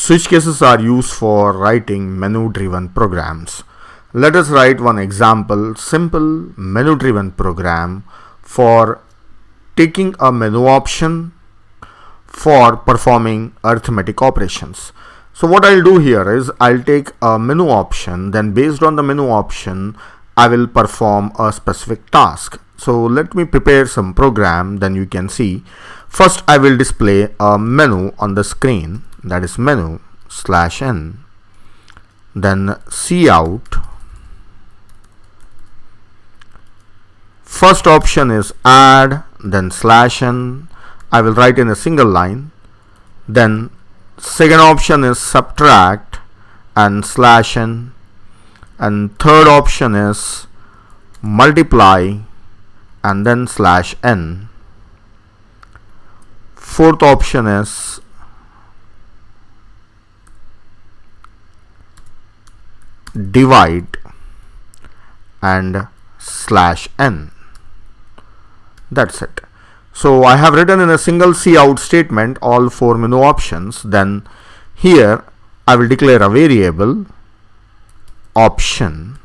Switch cases are used for writing menu-driven programs. Let us write one example, simple menu-driven program for taking a menu option for performing arithmetic operations. So what I'll do here is I'll take a menu option, then based on the menu option I will perform a specific task. So let me prepare some program, then you can see. First I will display a menu on the screen, that is menu /n, then cout. First option is add, then /n. I will write in a single line. Then second option is subtract and /n, and third option is multiply and then /n. Fourth option is divide and /n. That's it. So I have written in a single cout statement all four menu options. Then here I will declare a variable option.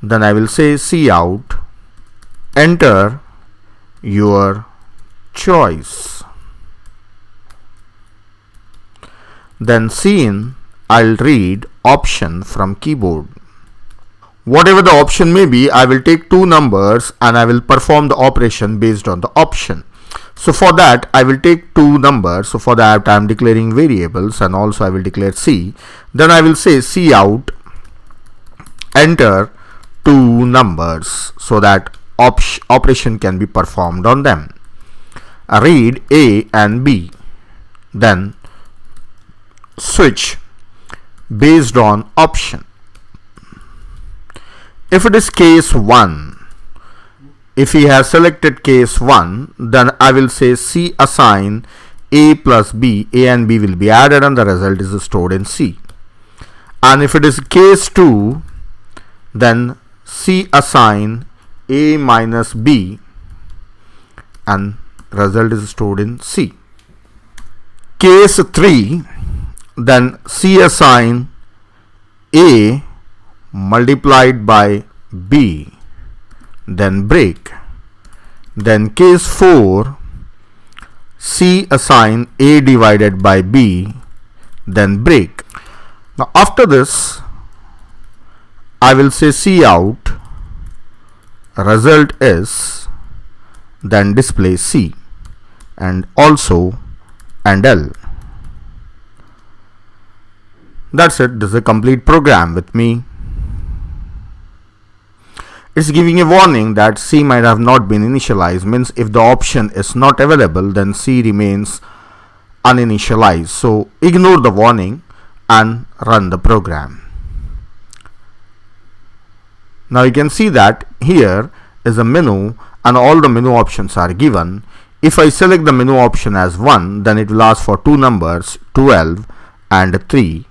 Then I will say cout, enter your choice. Then cin, I'll read option from keyboard. Whatever the option may be, I will take two numbers and I will perform the operation based on the option. So for that I will take two numbers. So for that I am declaring variables, and also I will declare C. Then I will say cout, enter two numbers so that operation can be performed on them. Read A and B. Then switch based on option. If it is case 1, if he has selected case 1, then I will say C assign A plus B. A and B will be added and the result is stored in C. And if it is case 2, then C assign A minus B and result is stored in C. Case 3, then C assign A multiplied by B, then break. Then case 4, C assign A divided by B, then break. Now after this I will say cout, result is, then display C and also and L. That's it. This is a complete program with me. It's giving a warning that C might have not been initialized, means if the option is not available then C remains uninitialized. So ignore the warning and run the program. Now you can see that here is a menu and all the menu options are given. If I select the menu option as 1, then it will ask for two numbers, 12 and 3,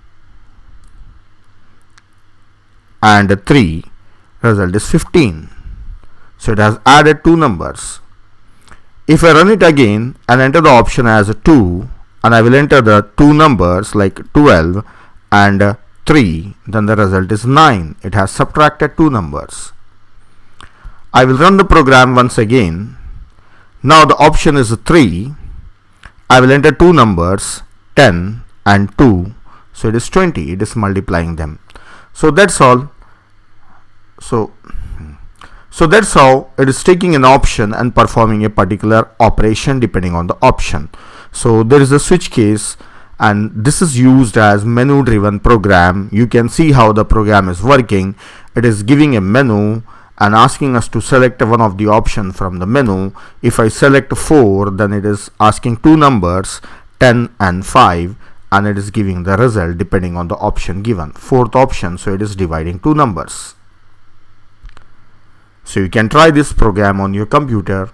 and 3. Result is 15. So it has added two numbers. If I run it again and enter the option as 2, and I will enter the two numbers like 12 and 3, then the result is 9. It has subtracted two numbers. I will run the program once again. Now the option is 3. I will enter two numbers, 10 and 2. So it is 20. It is multiplying them. So that's all. So that's how it is taking an option and performing a particular operation depending on the option. So there is a switch case, and this is used as menu driven program. You can see how the program is working. It is giving a menu and asking us to select one of the option from the menu. If I select 4, then it is asking two numbers, 10 and 5, and it is giving the result depending on the option given. Fourth option, so it is dividing two numbers. So you can try this program on your computer.